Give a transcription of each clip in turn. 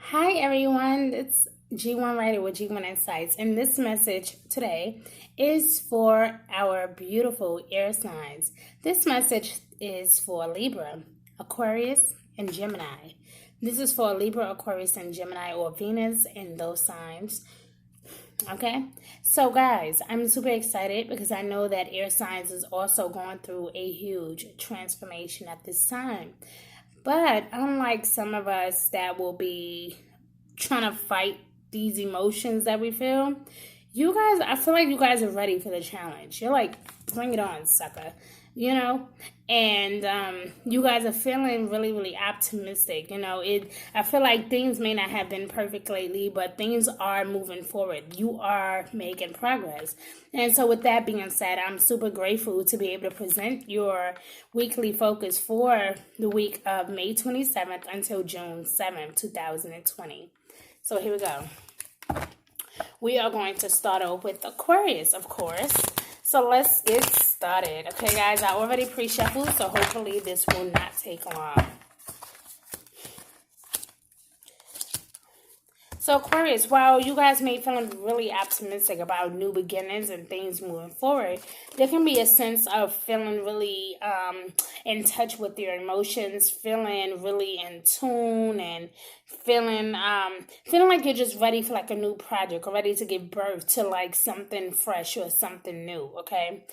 Hi everyone, it's G1 Writer with G1 Insights, and this message today is for our beautiful air signs. This message is for Libra, Aquarius, and Gemini. This is for Libra, Aquarius, and Gemini, or Venus in those signs. Okay, so guys, I'm super excited because I know that air signs is also going through a huge transformation at this time. But unlike some of us that will be trying to fight these emotions that we feel, you guys, I feel like you guys are ready for the challenge. You're like, bring it on, sucker. And you guys are feeling really, really optimistic. I feel like things may not have been perfect lately, but things are moving forward. You are making progress. And so with that being said, I'm super grateful to be able to present your weekly focus for the week of May 27th until June 7th, 2020. So here we go. We are going to start off with Aquarius, of course. So let's get started. Okay, guys, I already pre-shuffled, so hopefully this will not take long. So Aquarius, while you guys may feel really optimistic about new beginnings and things moving forward, there can be a sense of feeling really in touch with your emotions, feeling really in tune, and feeling like you're just ready for like a new project or ready to give birth to like something fresh or something new. Okay,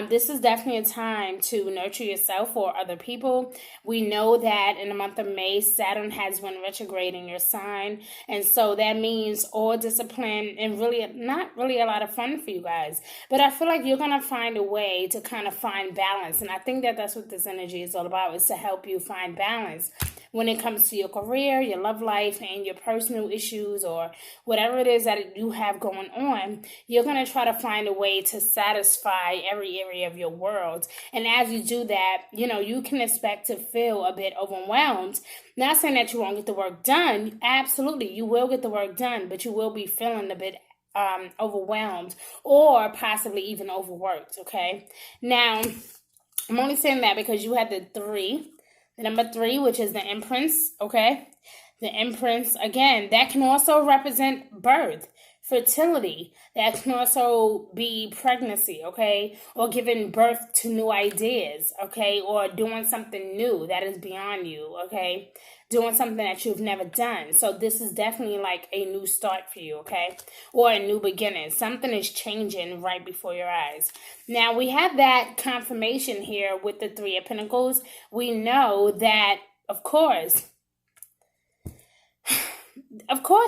this is definitely a time to nurture yourself or other people. We know that in the month of May, Saturn has been retrograde in your sign, and so that means all discipline and really not really a lot of fun for you guys. But I feel like you're gonna find a way to kind of find balance, and I think that that's what this energy is all about, is to help you find balance when it comes to your career, your love life, and your personal issues, or whatever it is that you have going on. You're going to try to find a way to satisfy every area of your world. And as you do that, you can expect to feel a bit overwhelmed. Not saying that you won't get the work done. Absolutely, you will get the work done, but you will be feeling a bit overwhelmed or possibly even overworked, okay? Now, I'm only saying that because you had the number 3, which is the Empress, okay? The Empress, again, that can also represent birth, fertility. That can also be pregnancy, okay? Or giving birth to new ideas, okay? Or doing something new that is beyond you, okay? Doing something that you've never done. So this is definitely like a new start for you, okay? Or a new beginning. Something is changing right before your eyes. Now, we have that confirmation here with the 3 of Pentacles. We know that, of course,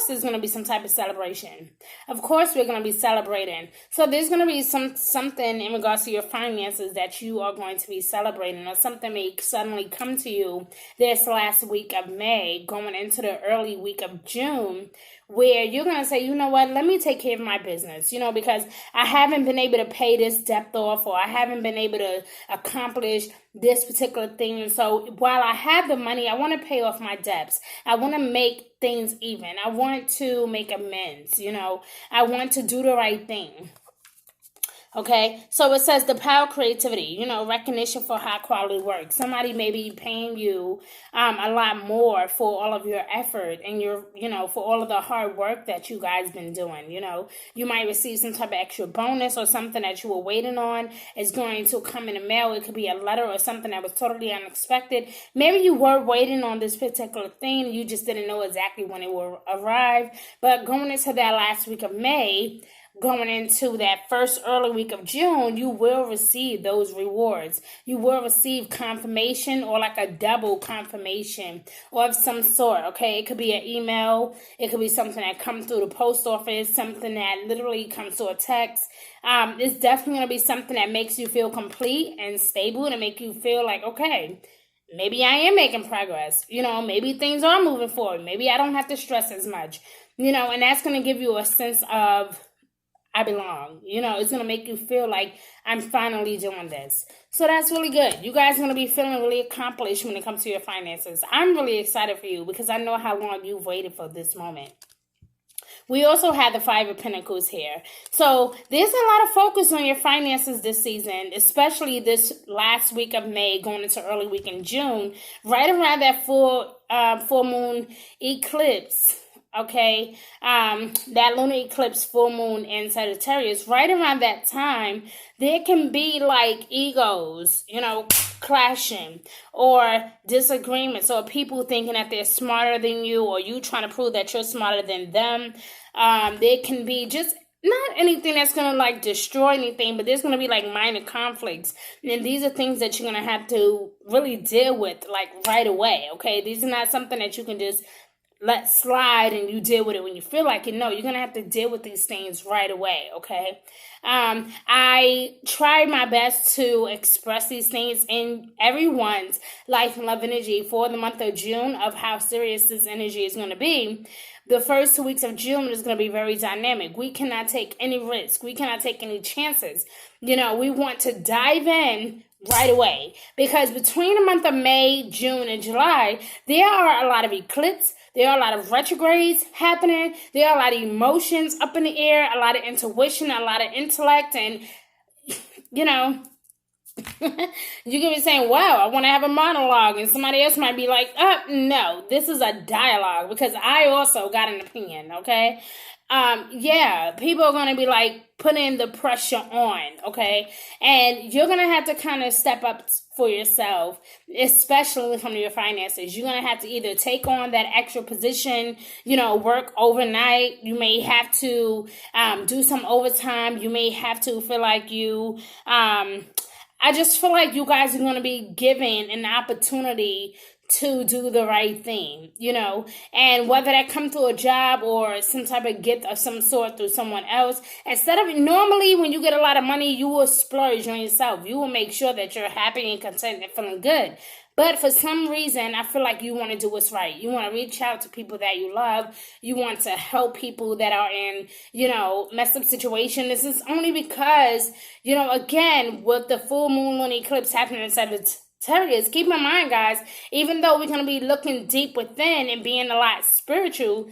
there's going to be some type of celebration. Of course, we're going to be celebrating. So there's going to be something in regards to your finances that you are going to be celebrating, or something may suddenly come to you this last week of May, going into the early week of June, where you're going to say, you know what, let me take care of my business, because I haven't been able to pay this debt off, or I haven't been able to accomplish this particular thing. And so while I have the money, I want to pay off my debts. I want to make things even. I want to make amends, I want to do the right thing. Okay, so it says the power of creativity, recognition for high quality work. Somebody may be paying you a lot more for all of your effort and for all of the hard work that you guys been doing. You might receive some type of extra bonus, or something that you were waiting on is going to come in the mail. It could be a letter or something that was totally unexpected. Maybe you were waiting on this particular thing. You just didn't know exactly when it will arrive. But going into that last week of May, going into that first early week of June, you will receive those rewards. You will receive confirmation, or like a double confirmation or of some sort, okay? It could be an email. It could be something that comes through the post office, something that literally comes through a text. It's definitely going to be something that makes you feel complete and stable, and make you feel like, okay, maybe I am making progress. Maybe things are moving forward. Maybe I don't have to stress as much, and that's going to give you a sense of I belong. It's going to make you feel like I'm finally doing this. So that's really good. You guys are going to be feeling really accomplished when it comes to your finances. I'm really excited for you because I know how long you've waited for this moment. We also have the Five of Pentacles here. So there's a lot of focus on your finances this season, especially this last week of May going into early week in June, right around that full moon eclipse. Okay, that lunar eclipse, full moon in Sagittarius, right around that time, there can be like egos, clashing or disagreements, or people thinking that they're smarter than you, or you trying to prove that you're smarter than them. There can be just not anything that's going to like destroy anything, but there's going to be like minor conflicts. And these are things that you're going to have to really deal with like right away. Okay, these are not something that you can just let slide and you deal with it when you feel like it. No, you're going to have to deal with these things right away, okay? I try my best to express these things in everyone's life and love energy for the month of June of how serious this energy is going to be. The first 2 weeks of June is going to be very dynamic. We cannot take any risk. We cannot take any chances. We want to dive in right away, because between the month of May, June, and July, there are a lot of eclipses. There are a lot of retrogrades happening. There are a lot of emotions up in the air, a lot of intuition, a lot of intellect. And, you can be saying, wow, I want to have a monologue. And somebody else might be like, no, this is a dialogue, because I also got an opinion, okay? People are going to be like putting the pressure on, okay? And you're going to have to kind of step up for yourself, especially from your finances. You're going to have to either take on that extra position, work overnight. You may have to do some overtime. You may have to feel like I just feel like you guys are going to be given an opportunity to do the right thing, and whether that come through a job or some type of gift of some sort through someone else. Instead of, normally when you get a lot of money, you will splurge on yourself. You will make sure that you're happy and content and feeling good. But for some reason, I feel like you want to do what's right. You want to reach out to people that you love. You want to help people that are in, messed up situation. This is only because, again, with the full moon lunar eclipse happening in Sagittarius, keep in mind, guys, even though we're going to be looking deep within and being a lot spiritual,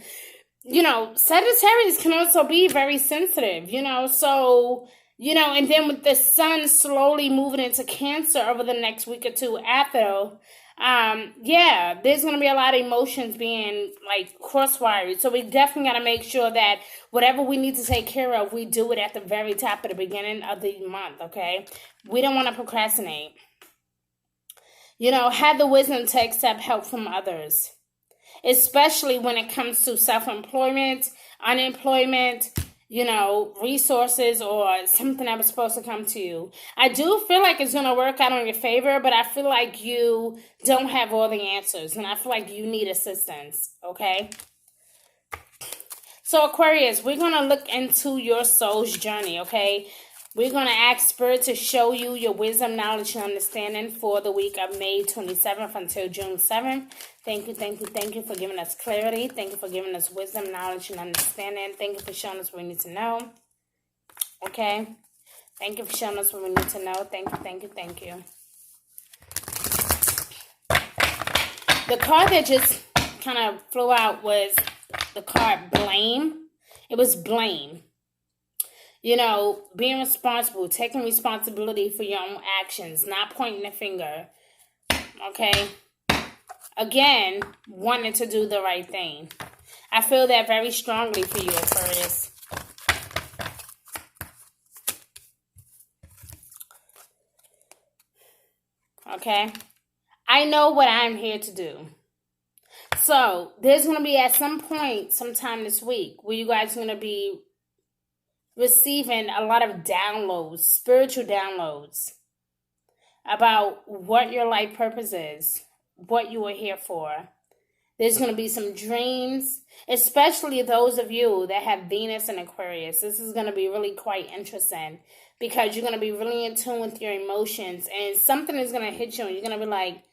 Sagittarius can also be very sensitive, so, and then with the sun slowly moving into Cancer over the next week or two after, there's going to be a lot of emotions being like crosswired. So we definitely got to make sure that whatever we need to take care of, we do it at the very top of the beginning of the month, okay? We don't want to procrastinate. Have the wisdom to accept help from others, especially when it comes to self-employment, unemployment, resources, or something that was supposed to come to you. I do feel like it's going to work out in your favor, but I feel like you don't have all the answers, and I feel like you need assistance, okay? So, Aquarius, we're going to look into your soul's journey, okay? We're going to ask Spirit to show you your wisdom, knowledge, and understanding for the week of May 27th until June 7th. Thank you for giving us clarity. Thank you for giving us wisdom, knowledge, and understanding. Thank you for showing us what we need to know. Okay? Thank you for showing us what we need to know. Thank you. The card that just kind of flew out was the card Blame. It was blame. Being responsible, taking responsibility for your own actions, not pointing the finger, okay? Again, wanting to do the right thing. I feel that very strongly for you, Aquarius. Okay? I know what I'm here to do. So, there's going to be at some point, sometime this week, where you guys are going to be receiving a lot of downloads, spiritual downloads, about what your life purpose is, what you are here for. There's going to be some dreams, especially those of you that have Venus and Aquarius. This is going to be really quite interesting, because you're going to be really in tune with your emotions, and something is going to hit you, and you're going to be like,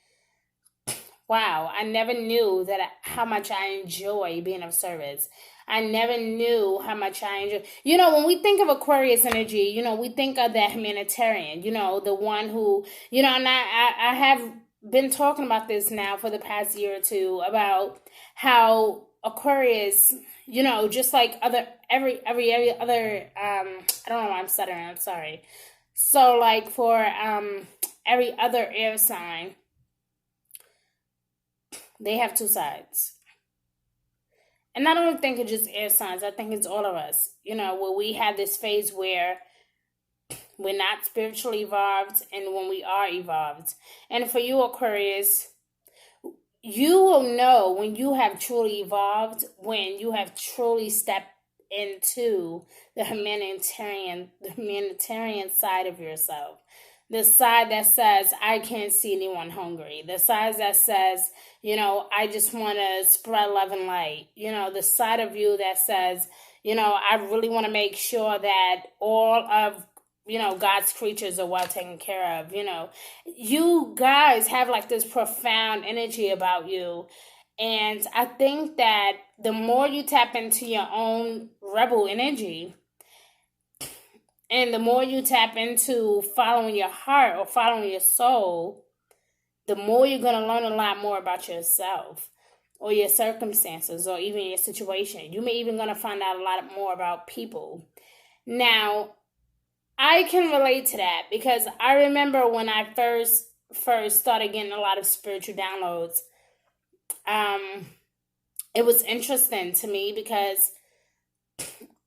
wow, I never knew how much I enjoy being of service. I never knew how much I enjoy. When we think of Aquarius energy, we think of that humanitarian, the one who, and I have been talking about this now for the past year or two, about how Aquarius, just like every other, I don't know why I'm stuttering, I'm sorry. So like for every other air sign, they have two sides. And I don't think it's just air signs. I think it's all of us. Where we have this phase where we're not spiritually evolved and when we are evolved. And for you, Aquarius, you will know when you have truly evolved, when you have truly stepped into the humanitarian side of yourself. The side that says, I can't see anyone hungry. The side that says, I just want to spread love and light. The side of you that says, I really want to make sure that all of, God's creatures are well taken care of. You guys have like this profound energy about you. And I think that the more you tap into your own rebel energy, and the more you tap into following your heart or following your soul, the more you're going to learn a lot more about yourself or your circumstances or even your situation. You may even going to find out a lot more about people. Now, I can relate to that because I remember when I first started getting a lot of spiritual downloads, it was interesting to me because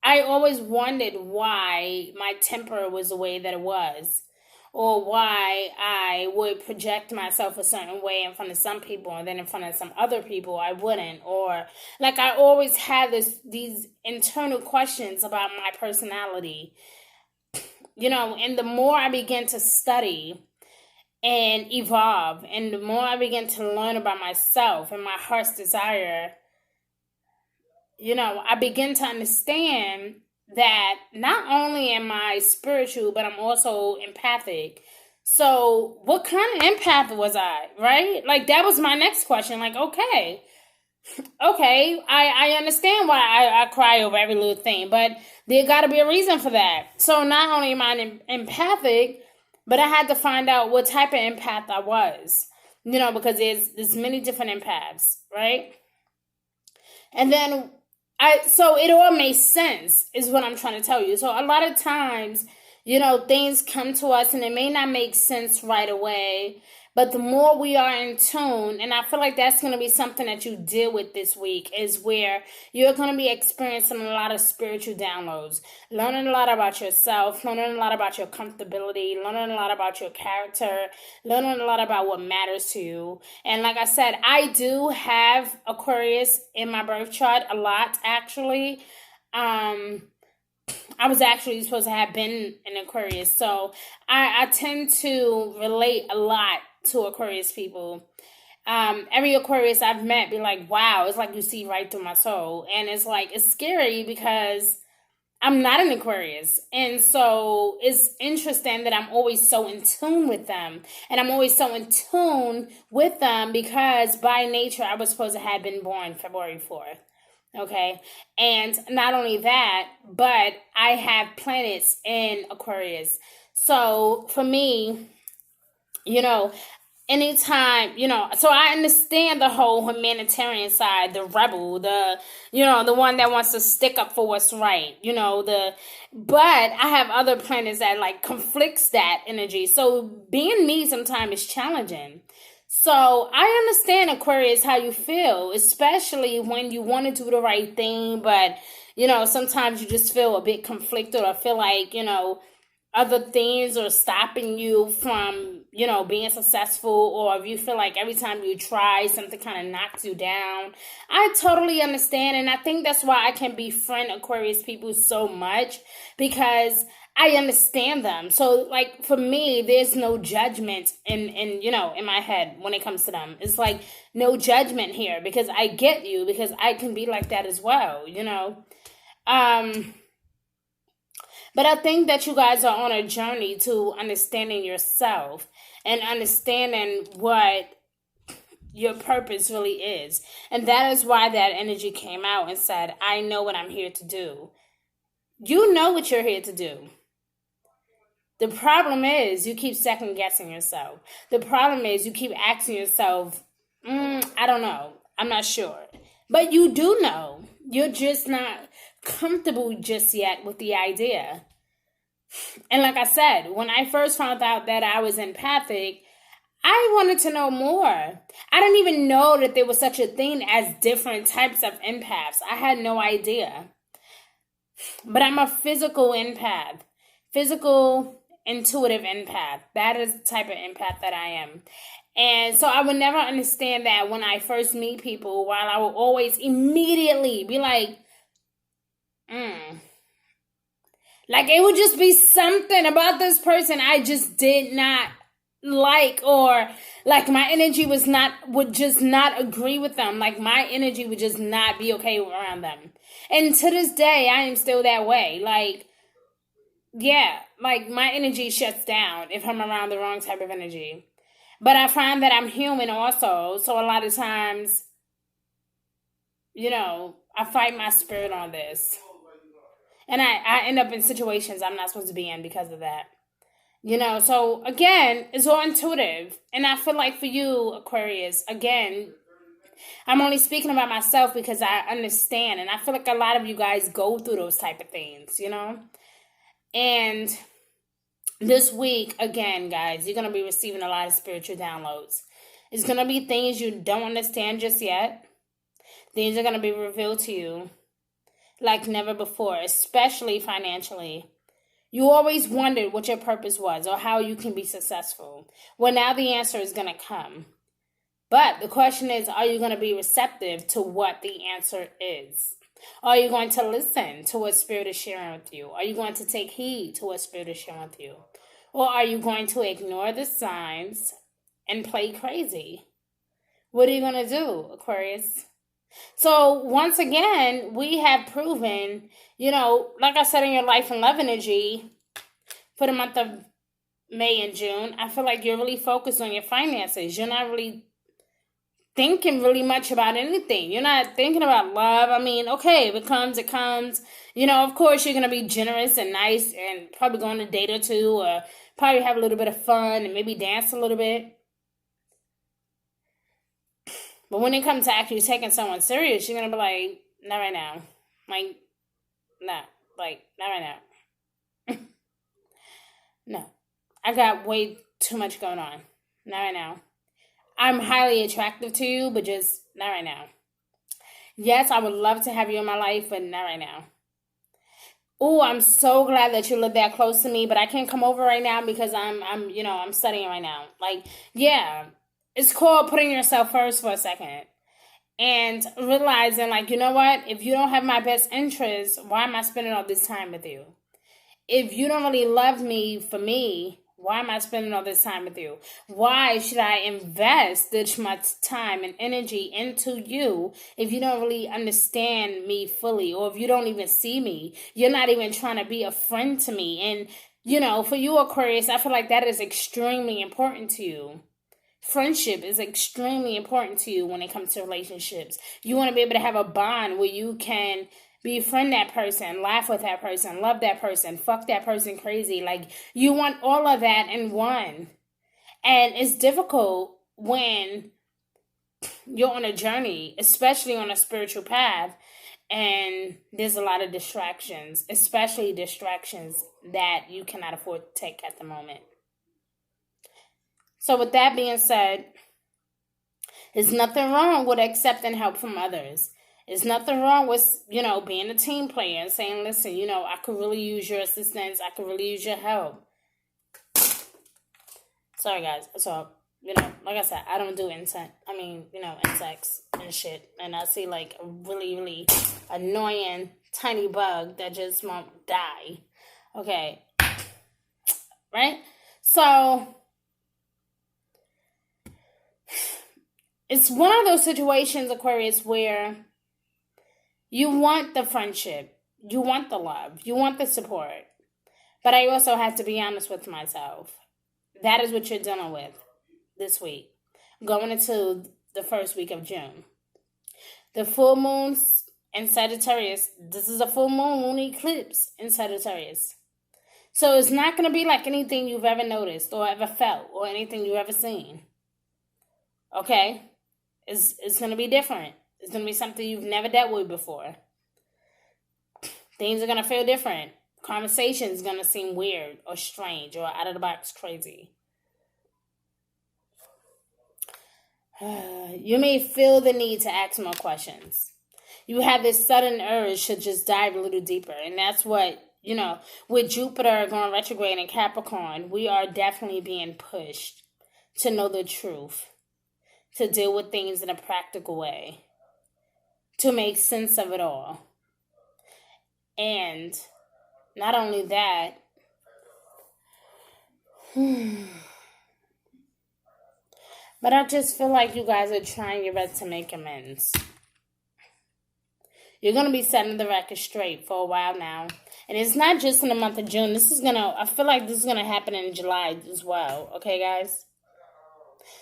I always wondered why my temper was the way that it was, or why I would project myself a certain way in front of some people and then in front of some other people I wouldn't, or like I always had these internal questions about my personality, and the more I began to study and evolve, and the more I began to learn about myself and my heart's desire, I begin to understand that not only am I spiritual, but I'm also empathic. So what kind of empath was I, right? Like, that was my next question. Like, okay, I understand why I cry over every little thing, but there got to be a reason for that. So not only am I empathic, but I had to find out what type of empath I was, because there's many different empaths, right? And then so it all makes sense is what I'm trying to tell you. So a lot of times, things come to us and it may not make sense right away, but the more we are in tune, and I feel like that's going to be something that you deal with this week, is where you're going to be experiencing a lot of spiritual downloads, learning a lot about yourself, learning a lot about your comfortability, learning a lot about your character, learning a lot about what matters to you. And like I said, I do have Aquarius in my birth chart a lot, actually. I was actually supposed to have been an Aquarius, so I tend to relate a lot to Aquarius people. Every Aquarius I've met be like, wow, it's like you see right through my soul. And it's like, it's scary because I'm not an Aquarius. And so it's interesting that I'm always so in tune with them. And I'm always so in tune with them because by nature, I was supposed to have been born February 4th. Okay. And not only that, but I have planets in Aquarius. So for me, anytime, so I understand the whole humanitarian side, the rebel, the one that wants to stick up for what's right, but I have other planets that like conflicts that energy. So being me sometimes is challenging. So I understand, Aquarius, how you feel, especially when you want to do the right thing, but, sometimes you just feel a bit conflicted or feel like, other things are stopping you from, being successful, or if you feel like every time you try, something kind of knocks you down. I totally understand, and I think that's why I can befriend Aquarius people so much, because I understand them. So, like, for me, there's no judgment in my head when it comes to them. It's like no judgment here because I get you, because I can be like that as well, But I think that you guys are on a journey to understanding yourself and understanding what your purpose really is. And that is why that energy came out and said, I know what I'm here to do. You know what you're here to do. The problem is you keep second guessing yourself. The problem is you keep asking yourself, I don't know. I'm not sure. But you do know. You're just not comfortable just yet with the idea. And like I said, when I first found out that I was empathic, I wanted to know more. I didn't even know that there was such a thing as different types of empaths. I had no idea. But I'm a physical empath. Physical, intuitive empath. That is the type of empath that I am. And so I would never understand that when I first meet people, while I will always immediately be like, Like, it would just be something about this person I just did not like, or like my energy would just not agree with them. Like, my energy would just not be okay around them. And to this day, I am still that way. Like, yeah, like my energy shuts down if I'm around the wrong type of energy. But I find that I'm human also. So a lot of times, I fight my spirit on this. And I end up in situations I'm not supposed to be in because of that. So again, it's all intuitive. And I feel like for you, Aquarius, again, I'm only speaking about myself because I understand. And I feel like a lot of you guys go through those type of things, And this week, again, guys, you're going to be receiving a lot of spiritual downloads. It's going to be things you don't understand just yet. Things are going to be revealed to you like never before, especially financially. You always wondered what your purpose was or how you can be successful. Well, now the answer is going to come. But the question is, are you going to be receptive to what the answer is? Are you going to listen to what Spirit is sharing with you? Are you going to take heed to what Spirit is sharing with you? Or are you going to ignore the signs and play crazy? What are you going to do, Aquarius? So once again, we have proven, like I said in your life and love energy for the month of May and June, I feel like you're really focused on your finances. You're not really thinking really much about anything. You're not thinking about love. I mean, okay, if it comes, it comes. Of course, you're going to be generous and nice and probably go on a date or two, or probably have a little bit of fun and maybe dance a little bit. But when it comes to actually taking someone serious, you're going to be like, not right now. Like, nah. Like, not right now. No. I got way too much going on. Not right now. I'm highly attractive to you, but just not right now. Yes, I would love to have you in my life, but not right now. Oh, I'm so glad that you live that close to me, but I can't come over right now because I'm studying right now. Like, yeah. It's called putting yourself first for a second and realizing, like, you know what? If you don't have my best interests, why am I spending all this time with you? If you don't really love me for me, why am I spending all this time with you? Why should I invest this much time and energy into you if you don't really understand me fully, or if you don't even see me? You're not even trying to be a friend to me. And, for you, Aquarius, I feel like that is extremely important to you. Friendship is extremely important to you when it comes to relationships. You want to be able to have a bond where you can befriend that person, laugh with that person, love that person, fuck that person crazy. Like, you want all of that in one. And it's difficult when you're on a journey, especially on a spiritual path, and there's a lot of distractions, especially distractions that you cannot afford to take at the moment. So with that being said, there's nothing wrong with accepting help from others. There's nothing wrong with, being a team player and saying, listen, I could really use your assistance. I could really use your help. Sorry, guys. So, like I said, I don't do insects and shit. And I see, like, a really, really annoying tiny bug that just won't die. Okay. Right? So it's one of those situations, Aquarius, where you want the friendship, you want the love, you want the support. But I also have to be honest with myself. That is what you're dealing with this week, going into the first week of June. The full moon's in Sagittarius. This is a full moon eclipse in Sagittarius. So it's not going to be like anything you've ever noticed or ever felt or anything you've ever seen. Okay? It's going to be different. It's going to be something you've never dealt with before. Things are going to feel different. Conversation is going to seem weird or strange or out of the box crazy. You may feel the need to ask more questions. You have this sudden urge to just dive a little deeper. And that's what, with Jupiter going retrograde in Capricorn, we are definitely being pushed to know the truth, to deal with things in a practical way, to make sense of it all. And not only that, but I just feel like you guys are trying your best to make amends. You're going to be setting the record straight for a while now. And it's not just in the month of June. I feel like this is going to happen in July as well. Okay, guys?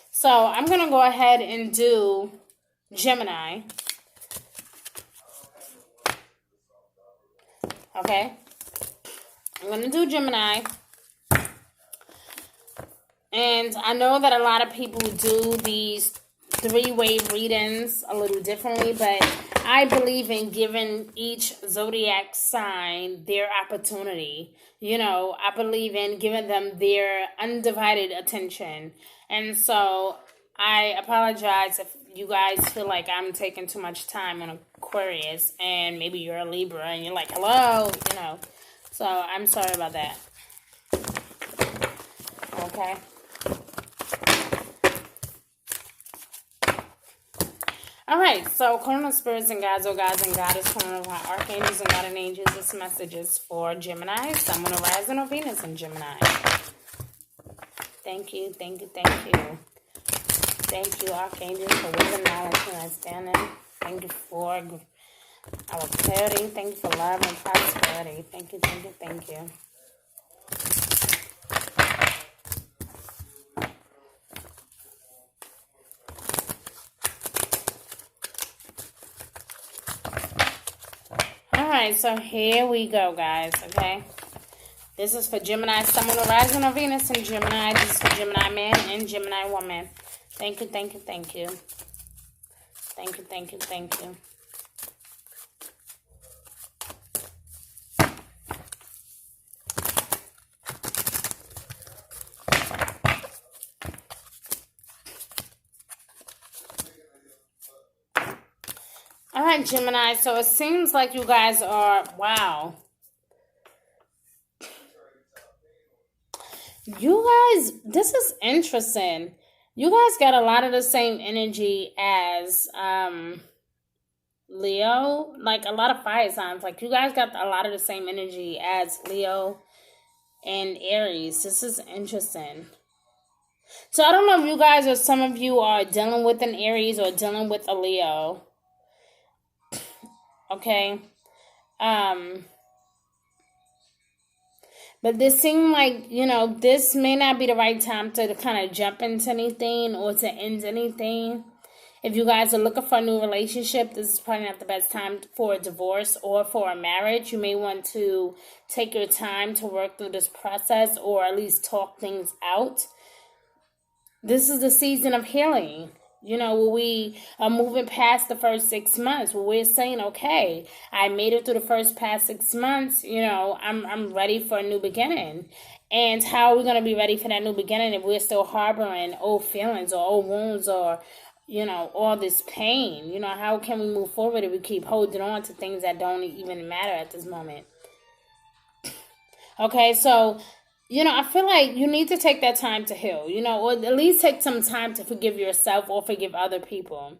So, I'm going to go ahead and do Gemini. Okay? I'm going to do Gemini. And I know that a lot of people do these 3-way readings a little differently, but I believe in giving each zodiac sign their opportunity. I believe in giving them their undivided attention. And so I apologize if you guys feel like I'm taking too much time on Aquarius, and maybe you're a Libra and you're like, hello, So I'm sorry about that. Okay. All right, so calling on spirits and guides, guides and goddess, calling on archangels and guardian angels. This message is for Gemini, Sun, Moon, Horizon, or Venus in Gemini. Thank you, thank you, thank you. Thank you, archangels, for wisdom, knowledge, and understanding. Thank you for our clarity. Thank you for love and prosperity. Thank you, thank you, thank you. Alright, so here we go, guys, okay? This is for Gemini, Sun, Moon, Horizon, or Venus in Gemini. This is for Gemini man and Gemini woman. Thank you, thank you, thank you. Thank you, thank you, thank you. All right, Gemini, so it seems like you guys are, wow. You guys, this is interesting. You guys got a lot of the same energy as Leo, like a lot of fire signs. Like you guys got a lot of the same energy as Leo and Aries. This is interesting. So I don't know if you guys or some of you are dealing with an Aries or dealing with a Leo. Okay. But this seemed like, this may not be the right time to kind of jump into anything or to end anything. If you guys are looking for a new relationship, this is probably not the best time for a divorce or for a marriage. You may want to take your time to work through this process or at least talk things out. This is the season of healing. Where we are moving past the first 6 months, where we're saying, okay, I made it through the past 6 months, I'm ready for a new beginning. And how are we going to be ready for that new beginning if we're still harboring old feelings or old wounds or, all this pain? How can we move forward if we keep holding on to things that don't even matter at this moment? Okay, so I feel like you need to take that time to heal, or at least take some time to forgive yourself or forgive other people,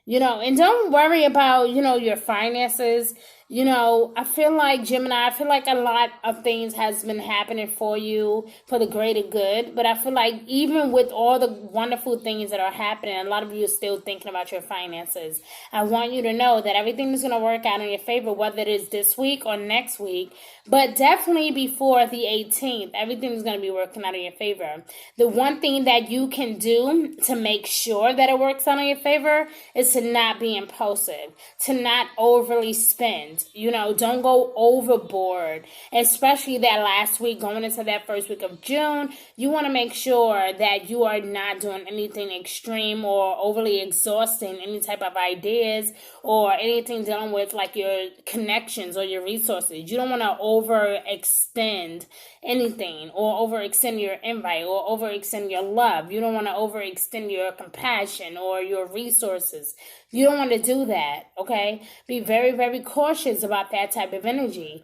and don't worry about, your finances. I feel like Gemini, a lot of things has been happening for you for the greater good. But I feel like even with all the wonderful things that are happening, a lot of you are still thinking about your finances. I want you to know that everything is going to work out in your favor, whether it is this week or next week. But definitely before the 18th, everything is going to be working out in your favor. The one thing that you can do to make sure that it works out in your favor is to not be impulsive, to not overly spend. Don't go overboard, especially that last week going into that first week of June. You want to make sure that you are not doing anything extreme or overly exhausting any type of ideas or anything dealing with like your connections or your resources. You don't want to overextend anything or overextend your invite or overextend your love. You don't want to overextend your compassion or your resources. You don't want to do that, okay? Be very, very cautious about that type of energy.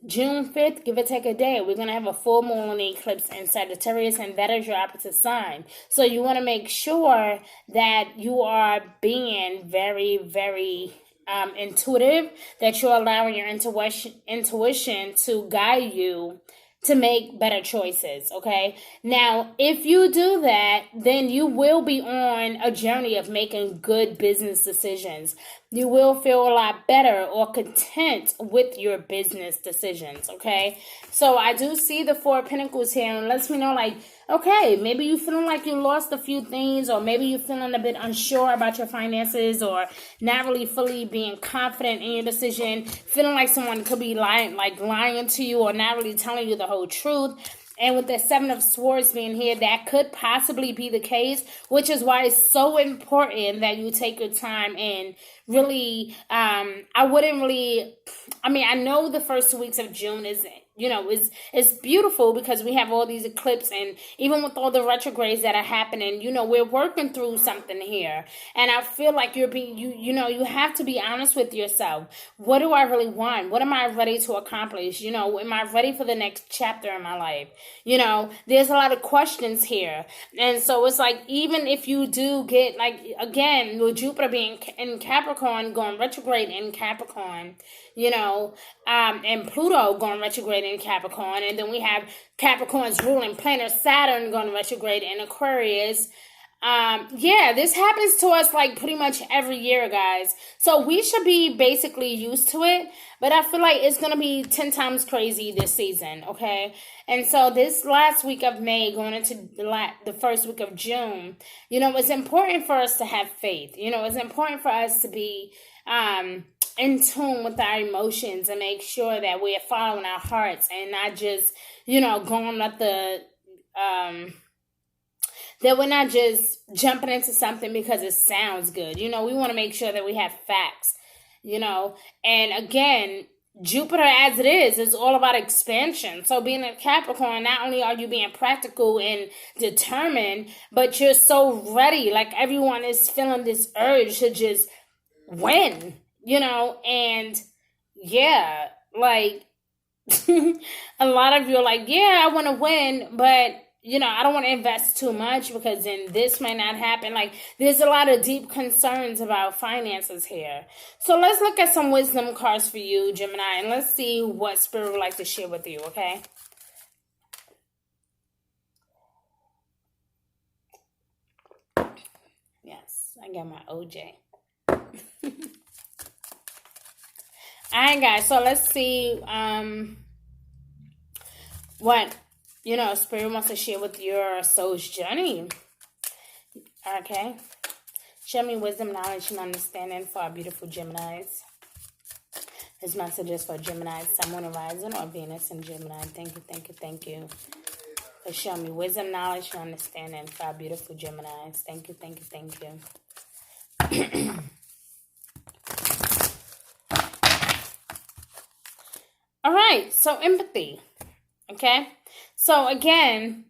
June 5th, give or take a day, we're going to have a full moon eclipse in Sagittarius, and that is your opposite sign. So you want to make sure that you are being very, very intuitive, that you're allowing your intuition to guide you to make better choices, okay? Now, if you do that, then you will be on a journey of making good business decisions. You will feel a lot better or content with your business decisions, okay? So I do see the Four of Pentacles here, and lets me know, like, okay, maybe you feeling like you lost a few things, or maybe you feeling a bit unsure about your finances, or not really fully being confident in your decision, feeling like someone could be lying to you or not really telling you the whole truth. And with the Seven of Swords being here, that could possibly be the case, which is why it's so important that you take your time and really, I know the first 2 weeks of June is beautiful because we have all these eclipses, and even with all the retrogrades that are happening, we're working through something here. And I feel like you have to be honest with yourself. What do I really want? What am I ready to accomplish? Am I ready for the next chapter in my life? There's a lot of questions here. And so it's like, even if you do get, like, again, with Jupiter being in Capricorn, going retrograde in Capricorn, and Pluto going retrograde in Capricorn, and then we have Capricorn's ruling planet Saturn going retrograde in Aquarius. This happens to us like pretty much every year, guys. So we should be basically used to it, but I feel like it's going to be 10 times crazy this season, okay? And so this last week of May going into the first week of June, it's important for us to have faith. It's important for us to be in tune with our emotions and make sure that we're following our hearts and not just, going up that we're not just jumping into something because it sounds good. We want to make sure that we have facts, and again, Jupiter as it is all about expansion. So being a Capricorn, not only are you being practical and determined, but you're so ready. Like, everyone is feeling this urge to just win, and yeah, like, a lot of you are like, yeah, I want to win, but I don't want to invest too much because then this may not happen. Like, there's a lot of deep concerns about finances here. So let's look at some wisdom cards for you, Gemini, and let's see what Spirit would like to share with you, okay? Yes, I got my OJ. Alright, guys, so let's see what Spirit wants to share with your soul's journey. Okay. Show me wisdom, knowledge, and understanding for our beautiful Geminis. This message is for Gemini, Sun, Moon, Rising, or Venus in Gemini. Thank you, thank you, thank you. For show me wisdom, knowledge, and understanding for our beautiful Geminis. Thank you, thank you, thank you. All right, so empathy. Okay. So again,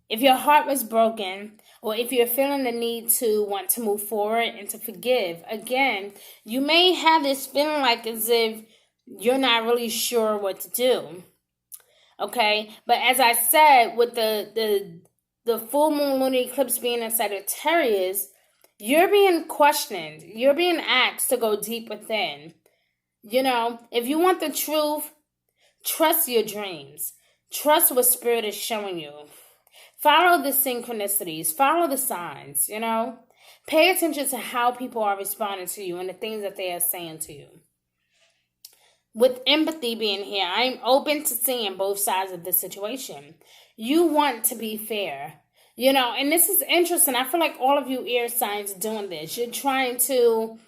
if your heart was broken, or if you're feeling the need to want to move forward and to forgive, again, you may have this feeling like as if you're not really sure what to do. Okay, but as I said, with the full moon lunar eclipse being in Sagittarius, you're being questioned. You're being asked to go deep within. If you want the truth, trust your dreams. Trust what Spirit is showing you. Follow the synchronicities. Follow the signs, Pay attention to how people are responding to you and the things that they are saying to you. With empathy being here, I'm open to seeing both sides of the situation. You want to be fair. And this is interesting. I feel like all of you air signs doing this. You're trying to,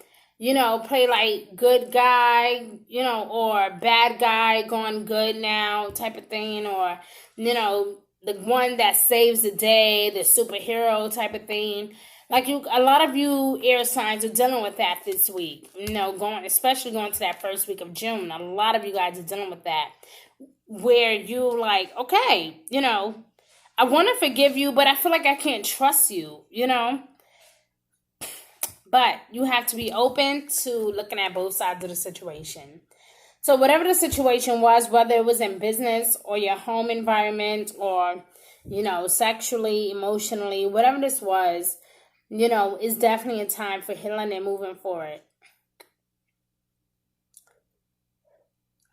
play like good guy, or bad guy going good now type of thing, or, the one that saves the day, the superhero type of thing. Like a lot of you air signs are dealing with that this week. Especially going to that first week of June. A lot of you guys are dealing with that. Where you like, okay, I want to forgive you, but I feel like I can't trust you, But you have to be open to looking at both sides of the situation. So whatever the situation was, whether it was in business or your home environment or, sexually, emotionally, whatever this was, it's definitely a time for healing and moving forward.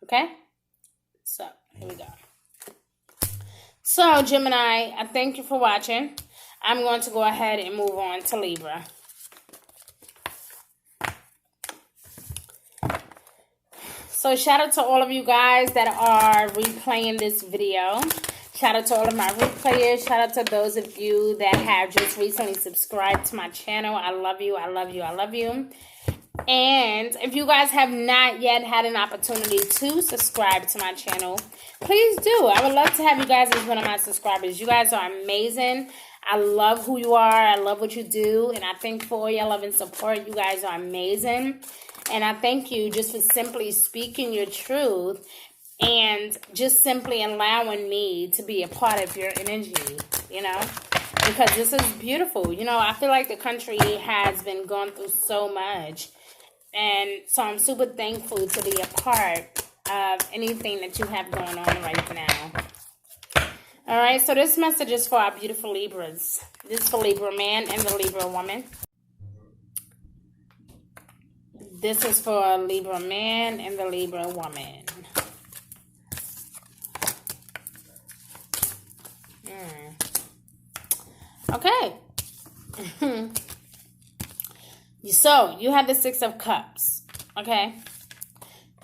Okay? So, here we go. So, Gemini, I thank you for watching. I'm going to go ahead and move on to Libra. So, shout out to all of you guys that are replaying this video. Shout out to all of my replayers. Shout out to those of you that have just recently subscribed to my channel. I love you. I love you. I love you. And if you guys have not yet had an opportunity to subscribe to my channel, please do. I would love to have you guys as one of my subscribers. You guys are amazing. I love who you are. I love what you do. And I thank for all your love and support. You guys are amazing. And I thank you just for simply speaking your truth and just simply allowing me to be a part of your energy, because this is beautiful. I feel like the country has been going through so much. And so I'm super thankful to be a part of anything that you have going on right now. All right, so this message is for our beautiful Libras. This is for Libra man and the Libra woman. This is for Libra man and the Libra woman. Okay. So, you have the Six of Cups, okay?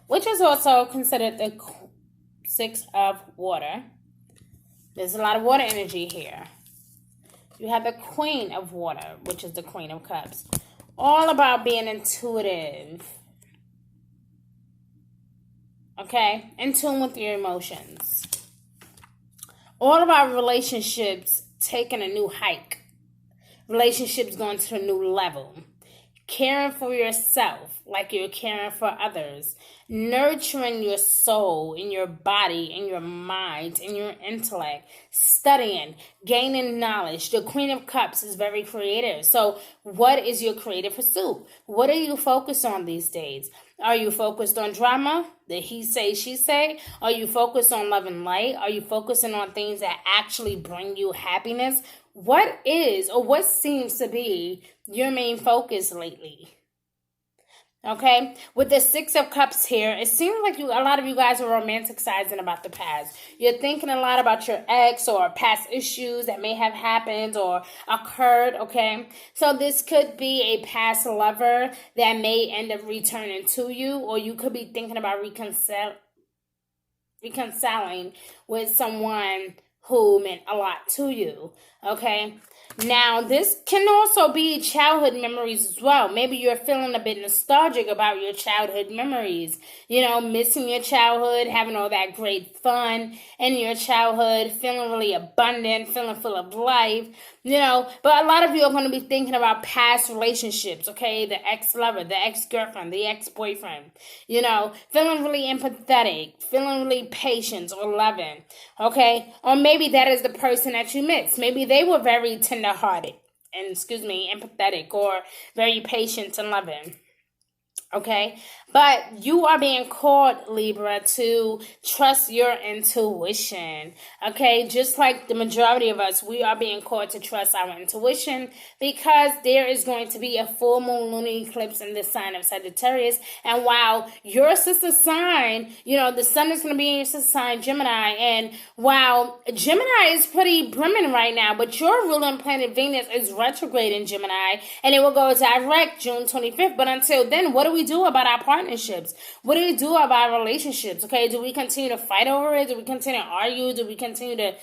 Which is also considered the Six of Water. There's a lot of water energy here. You have the Queen of Water, which is the Queen of Cups. All about being intuitive. Okay? In tune with your emotions. All about relationships taking a new hike. Relationships going to a new level. Caring for yourself like you're caring for others. Nurturing your soul and your body and your mind and your intellect. Studying, gaining knowledge. The Queen of Cups is very creative. So what is your creative pursuit? What are you focused on these days? Are you focused on drama? The he say, she say? Are you focused on love and light? Are you focusing on things that actually bring you happiness? What is or what seems to be your main focus lately? Okay, with the Six of Cups here, it seems like a lot of you guys are romanticizing about the past. You're thinking a lot about your ex or past issues that may have happened or occurred, okay? So this could be a past lover that may end up returning to you, or you could be thinking about reconciling with someone who meant a lot to you, okay? Now, this can also be childhood memories as well. Maybe you're feeling a bit nostalgic about your childhood memories. Missing your childhood, having all that great fun in your childhood, feeling really abundant, feeling full of life, But a lot of you are going to be thinking about past relationships, okay? The ex-lover, the ex-girlfriend, the ex-boyfriend, feeling really empathetic, feeling really patient or loving, okay? Or maybe that is the person that you miss. Maybe they were very tender-hearted and, empathetic or very patient and loving. Okay, but you are being called, Libra, to trust your intuition. Okay, just like the majority of us, we are being called to trust our intuition because there is going to be a full moon lunar eclipse in the sign of Sagittarius. And while your sister sign, the sun is going to be in your sister sign, Gemini. And while Gemini is pretty brimming right now, but your ruling planet Venus is retrograde in Gemini, and it will go direct June 25th. But until then, what do we do about our partner? partnerships? What do you do about relationships? Okay, do we continue to fight over it? Do we continue to argue? Do we continue to,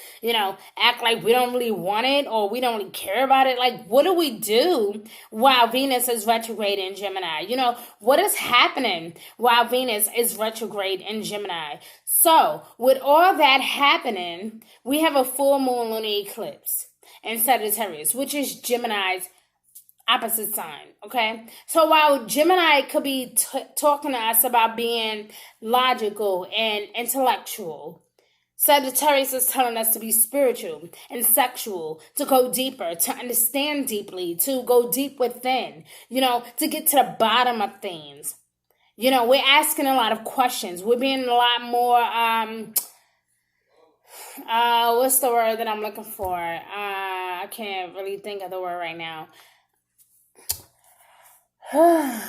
act like we don't really want it or we don't really care about it? Like, what do we do while Venus is retrograde in Gemini? What is happening while Venus is retrograde in Gemini? So, with all that happening, we have a full moon lunar eclipse in Sagittarius, which is Gemini's opposite sign, okay? So while Gemini could be talking to us about being logical and intellectual, Sagittarius is telling us to be spiritual and sexual, to go deeper, to understand deeply, to go deep within, to get to the bottom of things. We're asking a lot of questions. We're being a lot more, what's the word that I'm looking for? I can't really think of the word right now. I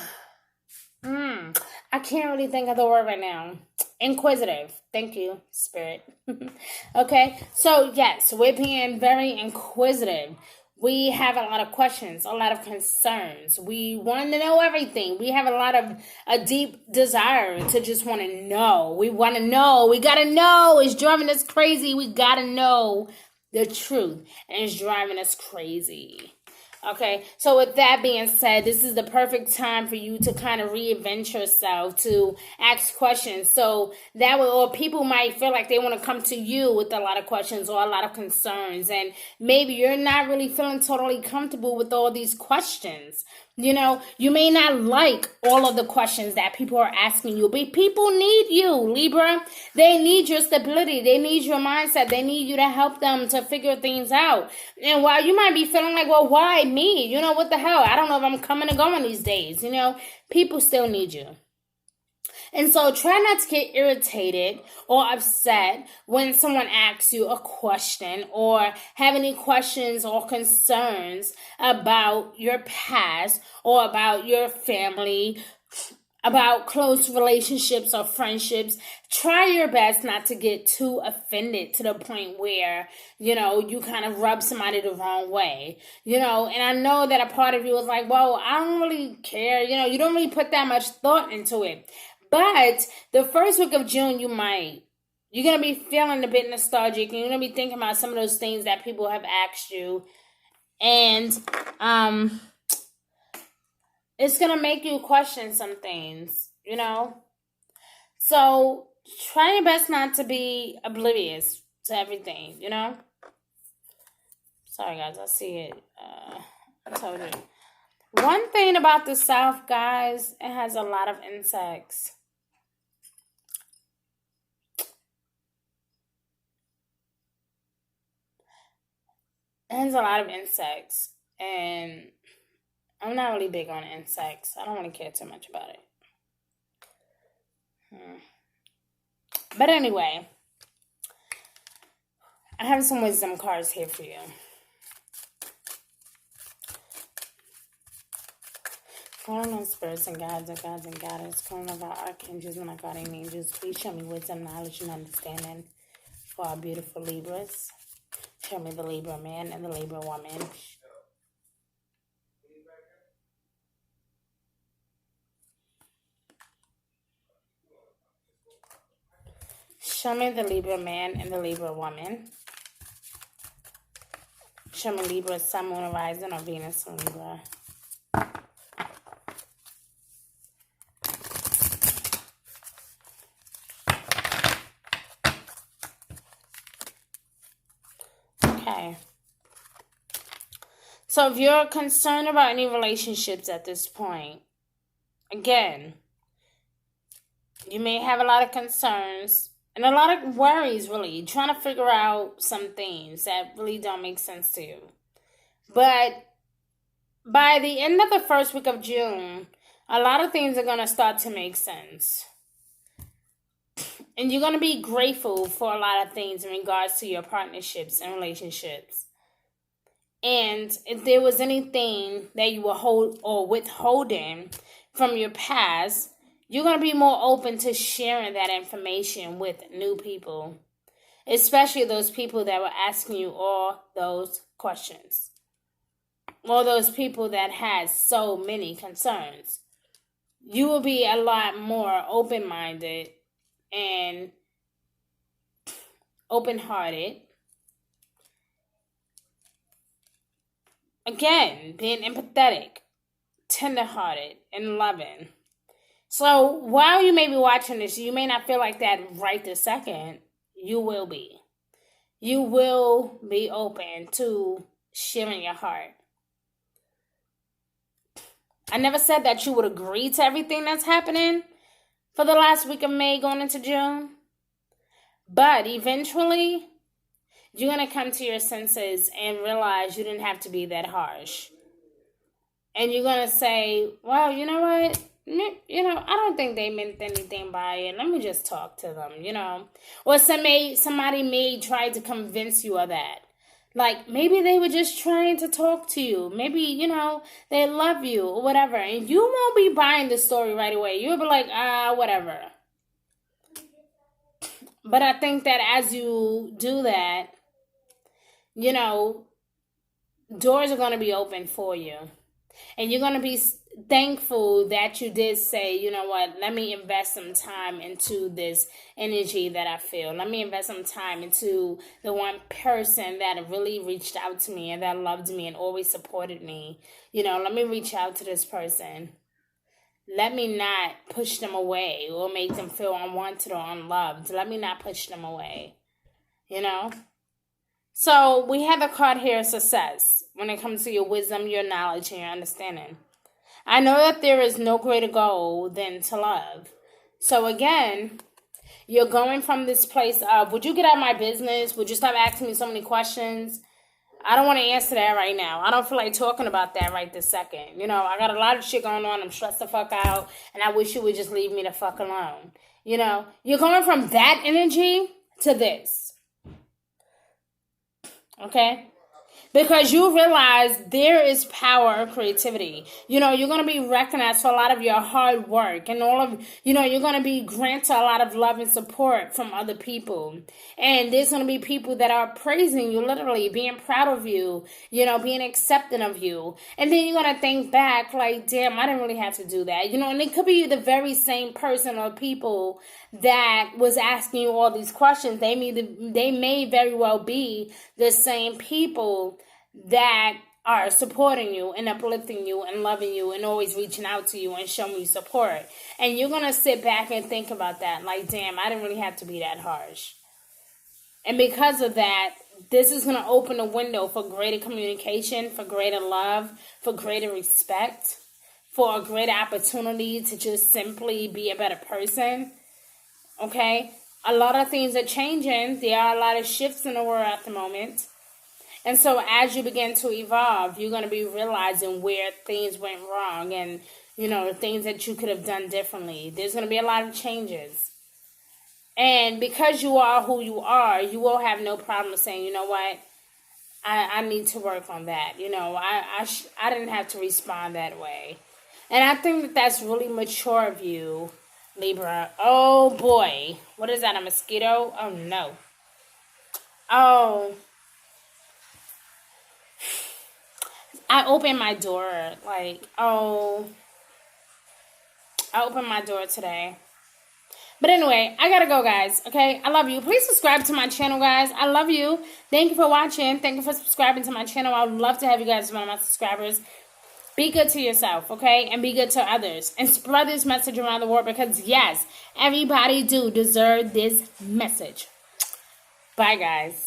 can't really think of the word right now. Inquisitive. Thank you, Spirit. Okay, so yes, we're being very inquisitive. We have a lot of questions, a lot of concerns. We want to know everything. We have a deep desire to just want to know. We want to know. We got to know. It's driving us crazy. We got to know the truth. And it's driving us crazy. Okay, so with that being said, this is the perfect time for you to kind of reinvent yourself, to ask questions. So that way, or people might feel like they want to come to you with a lot of questions or a lot of concerns. And maybe you're not really feeling totally comfortable with all these questions. You may not like all of the questions that people are asking you, but people need you, Libra. They need your stability. They need your mindset. They need you to help them to figure things out. And while you might be feeling like, well, why me? What the hell? I don't know if I'm coming or going these days. People still need you. And so try not to get irritated or upset when someone asks you a question or have any questions or concerns about your past or about your family, about close relationships or friendships. Try your best not to get too offended to the point where, you kind of rub somebody the wrong way, and I know that a part of you is like, well, I don't really care. You don't really put that much thought into it. But the first week of June, you're going to be feeling a bit nostalgic. And you're going to be thinking about some of those things that people have asked you. And it's going to make you question some things, So try your best not to be oblivious to everything, Sorry, guys, I see it. I told you. One thing about the South, guys, it has a lot of insects. It has a lot of insects, and I'm not really big on insects. I don't really care too much about it. But anyway, I have some wisdom cards here for you. Calling on spirits and gods and goddess, calling of our archangels and our guardian angels, please show me wisdom, knowledge, and understanding for our beautiful Libras. Show me the Libra man and the Libra woman. Show me the Libra man and the Libra woman. Show me Libra, Sun, Moon, Rising, or Venus and Libra. Okay. So if you're concerned about any relationships at this point, again, you may have a lot of concerns and a lot of worries, really, trying to figure out some things that really don't make sense to you. But by the end of the first week of June, a lot of things are going to start to make sense. And you're going to be grateful for a lot of things in regards to your partnerships and relationships. And if there was anything that you were withholding from your past, you're going to be more open to sharing that information with new people. Especially those people that were asking you all those questions. Or those people that had so many concerns. you will be a lot more open-minded and open-hearted. Again, being empathetic, tender-hearted, and loving. So while you may be watching this, you may not feel like that right this second. You will be. You will be open to sharing your heart. I never said that you would agree to everything that's happening for the last week of May going into June. But eventually, you're going to come to your senses and realize you didn't have to be that harsh. And you're going to say, well, you know what? I don't think they meant anything by it. Let me just talk to them, Or somebody may try to convince you of that. Like, maybe they were just trying to talk to you. Maybe, they love you or whatever. And you won't be buying the story right away. You'll be like, whatever. But I think that as you do that, doors are going to be open for you. And you're going to be thankful that you did say, you know what, let me invest some time into this energy that I feel. Let me invest some time into the one person that really reached out to me and that loved me and always supported me. Let me reach out to this person. Let me not push them away or make them feel unwanted or unloved. Let me not push them away. So we have the card here, success, when it comes to your wisdom, your knowledge, and your understanding. I know that there is no greater goal than to love. So again, you're going from this place of, would you get out of my business? Would you stop asking me so many questions? I don't want to answer that right now. I don't feel like talking about that right this second. I got a lot of shit going on. I'm stressed the fuck out. And I wish you would just leave me the fuck alone. You're going from that energy to this. Okay? Because you realize there is power of creativity. You're going to be recognized for a lot of your hard work and all of, you're going to be granted a lot of love and support from other people. And there's going to be people that are praising you, literally being proud of you, being accepting of you. And then you're going to think back like, damn, I didn't really have to do that. And it could be the very same person or people that was asking you all these questions. They may very well be the same people that are supporting you and uplifting you and loving you and always reaching out to you and showing you support. And you're going to sit back and think about that. Like, damn, I didn't really have to be that harsh. And because of that, this is going to open a window for greater communication, for greater love, for greater respect, for a greater opportunity to just simply be a better person. Okay? A lot of things are changing. There are a lot of shifts in the world at the moment. And so as you begin to evolve, you're going to be realizing where things went wrong and, the things that you could have done differently. There's going to be a lot of changes. And because you are who you are, you will have no problem saying, you know what, I need to work on that. I didn't have to respond that way. And I think that that's really mature of you, Libra. Oh, boy. What is that, a mosquito? Oh, no. Oh, I opened my door, I opened my door today. But anyway, I gotta go, guys, okay? I love you. Please subscribe to my channel, guys. I love you. Thank you for watching. Thank you for subscribing to my channel. I would love to have you guys as one of my subscribers. Be good to yourself, okay? And be good to others. And spread this message around the world because, yes, everybody do deserve this message. Bye, guys.